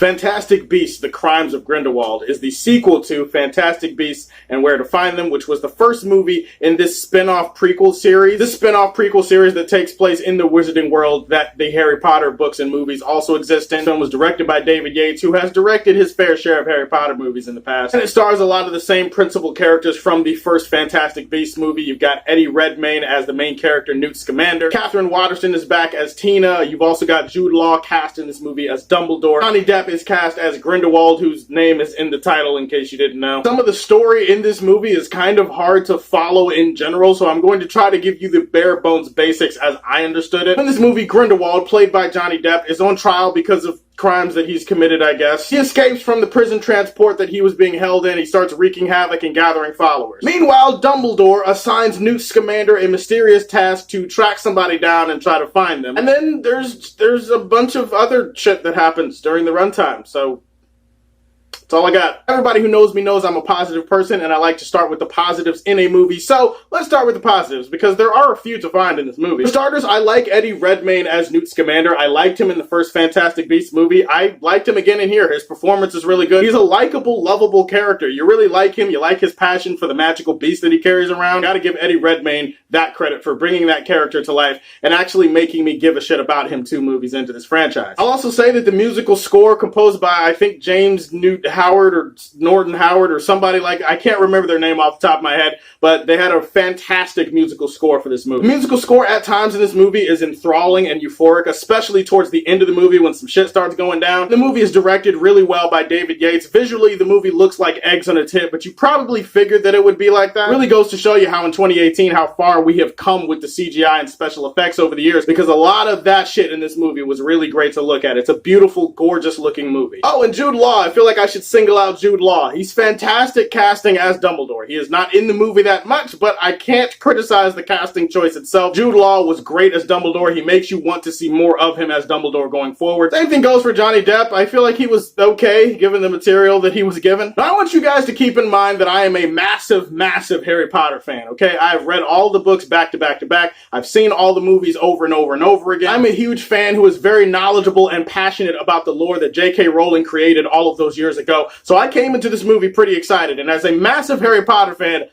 Fantastic Beasts: The Crimes of Grindelwald is the sequel to Fantastic Beasts and Where to Find Them, which was the first movie in this spin-off prequel series. This spin-off prequel series that takes place in the wizarding world that the Harry Potter books and movies also exist in. The film was directed by David Yates, who has directed his fair share of Harry Potter movies in the past. And it stars a lot of the same principal characters from the first Fantastic Beasts movie. You've got Eddie Redmayne as the main character, Newt Scamander. Catherine Waterston is back as Tina. You've also got Jude Law cast in this movie as Dumbledore. Johnny Depp is cast as Grindelwald, whose name is in the title in case you didn't know. Some of the story in this movie is kind of hard to follow in general, so I'm going to try to give you the bare bones basics as I understood it. In this movie, Grindelwald, played by Johnny Depp, is on trial because of crimes that he's committed, I guess. He escapes from the prison transport that he was being held in. He starts wreaking havoc and gathering followers. Meanwhile, Dumbledore assigns Newt Scamander a mysterious task to track somebody down and try to find them. And then there's a bunch of other shit that happens during the runtime, so that's all I got. Everybody who knows me knows I'm a positive person, and I like to start with the positives in a movie. So let's start with the positives, because there are a few to find in this movie. For starters, I like Eddie Redmayne as Newt Scamander. I liked him in the first Fantastic Beasts movie. I liked him again in here. His performance is really good. He's a likable, lovable character. You really like him. You like his passion for the magical beast that he carries around. Gotta give Eddie Redmayne that credit for bringing that character to life and actually making me give a shit about him 2 movies into this franchise. I'll also say that the musical score, composed by, I think, James Newt Howard or Norton Howard or somebody like, I can't remember their name off the top of my head, but they had a fantastic musical score for this movie. The musical score at times in this movie is enthralling and euphoric, especially towards the end of the movie when some shit starts going down. The movie is directed really well by David Yates. Visually, the movie looks like eggs on a tip, but you probably figured that it would be like that. It really goes to show you how in 2018, how far we have come with the CGI and special effects over the years, because a lot of that shit in this movie was really great to look at. It's a beautiful, gorgeous looking movie. Oh, and Jude Law, I feel like I should single out Jude Law. He's fantastic casting as Dumbledore. He is not in the movie that much, but I can't criticize the casting choice itself. Jude Law was great as Dumbledore. He makes you want to see more of him as Dumbledore going forward. Same thing goes for Johnny Depp. I feel like he was okay given the material that he was given. Now, I want you guys to keep in mind that I am a massive, massive Harry Potter fan, okay? I've read all the books back to back to back. I've seen all the movies over and over and over again. I'm a huge fan who is very knowledgeable and passionate about the lore that J.K. Rowling created all of those years ago. So I came into this movie pretty excited, and as a massive Harry Potter fan,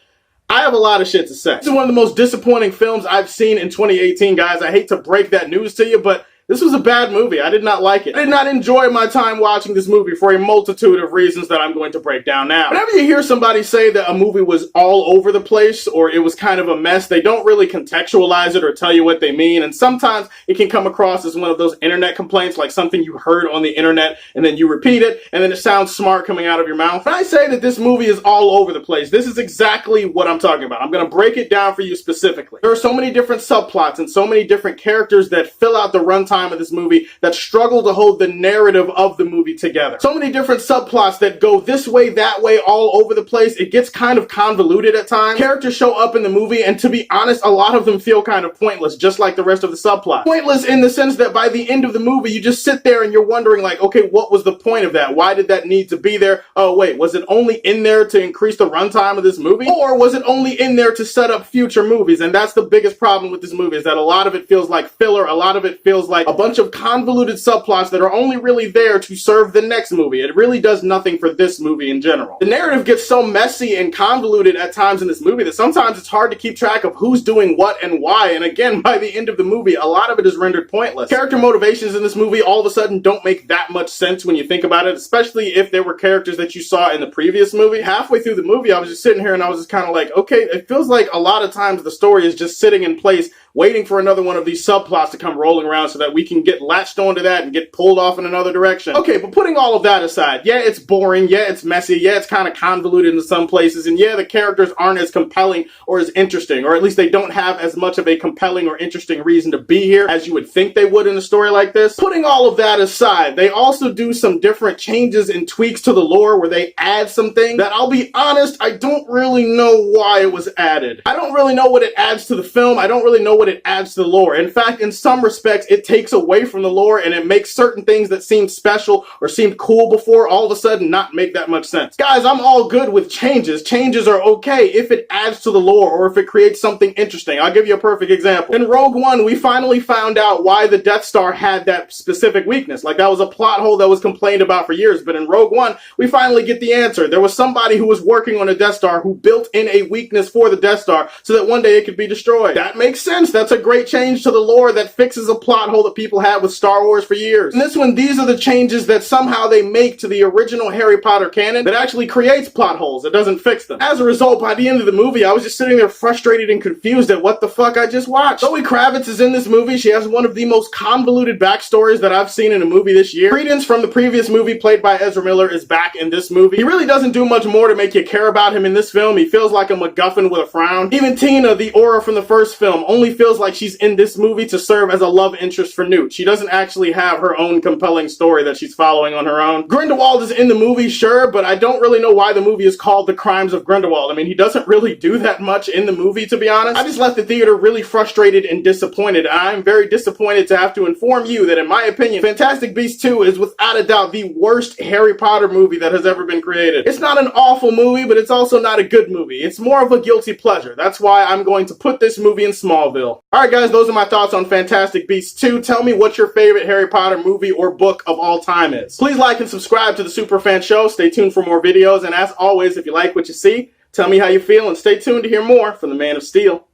I have a lot of shit to say. This is one of the most disappointing films I've seen in 2018, guys. I hate to break that news to you, but this was a bad movie. I did not like it. I did not enjoy my time watching this movie for a multitude of reasons that I'm going to break down now. Whenever you hear somebody say that a movie was all over the place or it was kind of a mess, they don't really contextualize it or tell you what they mean. And sometimes it can come across as one of those internet complaints, like something you heard on the internet and then you repeat it and then it sounds smart coming out of your mouth. When I say that this movie is all over the place, this is exactly what I'm talking about. I'm going to break it down for you specifically. There are so many different subplots and so many different characters that fill out the runtime of this movie that struggle to hold the narrative of the movie together. So many different subplots that go this way, that way, all over the place. It gets kind of convoluted at times. Characters show up in the movie, and to be honest, a lot of them feel kind of pointless, just like the rest of the subplot. Pointless in the sense that by the end of the movie, you just sit there and you're wondering, like, okay, what was the point of that? Why did that need to be there? Oh, wait, was it only in there to increase the runtime of this movie? Or was it only in there to set up future movies? And that's the biggest problem with this movie, is that a lot of it feels like filler. A lot of it feels like a bunch of convoluted subplots that are only really there to serve the next movie. It really does nothing for this movie in general. The narrative gets so messy and convoluted at times in this movie that sometimes it's hard to keep track of who's doing what and why. And again, by the end of the movie, a lot of it is rendered pointless. Character motivations in this movie all of a sudden don't make that much sense when you think about it, especially if there were characters that you saw in the previous movie. Halfway through the movie, I was just sitting here and I was just kind of like, okay, it feels like a lot of times the story is just sitting in place waiting for another one of these subplots to come rolling around so that we can get latched onto that and get pulled off in another direction. Okay, but putting all of that aside, yeah, it's boring, yeah, it's messy, yeah, it's kind of convoluted in some places, and yeah, the characters aren't as compelling or as interesting, or at least they don't have as much of a compelling or interesting reason to be here as you would think they would in a story like this. Putting all of that aside, they also do some different changes and tweaks to the lore where they add some things that, I'll be honest, I don't really know why it was added. I don't really know what it adds to the film. I don't really know what what it adds to the lore. In fact, in some respects, it takes away from the lore and it makes certain things that seemed special or seemed cool before all of a sudden not make that much sense. Guys, I'm all good with changes. Changes are okay if it adds to the lore or if it creates something interesting. I'll give you a perfect example. In Rogue One, we finally found out why the Death Star had that specific weakness. Like, that was a plot hole that was complained about for years, but in Rogue One, we finally get the answer. There was somebody who was working on a Death Star who built in a weakness for the Death Star so that one day it could be destroyed. That makes sense. That's a great change to the lore that fixes a plot hole that people had with Star Wars for years. In this one, these are the changes that somehow they make to the original Harry Potter canon that actually creates plot holes. It doesn't fix them. As a result, by the end of the movie, I was just sitting there frustrated and confused at what the fuck I just watched. Zoe Kravitz is in this movie. She has one of the most convoluted backstories that I've seen in a movie this year. Credence from the previous movie, played by Ezra Miller, is back in this movie. He really doesn't do much more to make you care about him in this film. He feels like a MacGuffin with a frown. Even Tina, the Aura from the first film, only feels like she's in this movie to serve as a love interest for Newt. She doesn't actually have her own compelling story that she's following on her own. Grindelwald is in the movie, sure, but I don't really know why the movie is called The Crimes of Grindelwald. I mean, he doesn't really do that much in the movie, to be honest. I just left the theater really frustrated and disappointed. I'm very disappointed to have to inform you that, in my opinion, Fantastic Beasts 2 is without a doubt the worst Harry Potter movie that has ever been created. It's not an awful movie, but it's also not a good movie. It's more of a guilty pleasure. That's why I'm going to put this movie in Smallville. Alright guys, those are my thoughts on Fantastic Beasts 2. Tell me what your favorite Harry Potter movie or book of all time is. Please like and subscribe to the Superfan Show. Stay tuned for more videos, and as always, if you like what you see, tell me how you feel and stay tuned to hear more from the Man of Steel.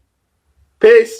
Peace.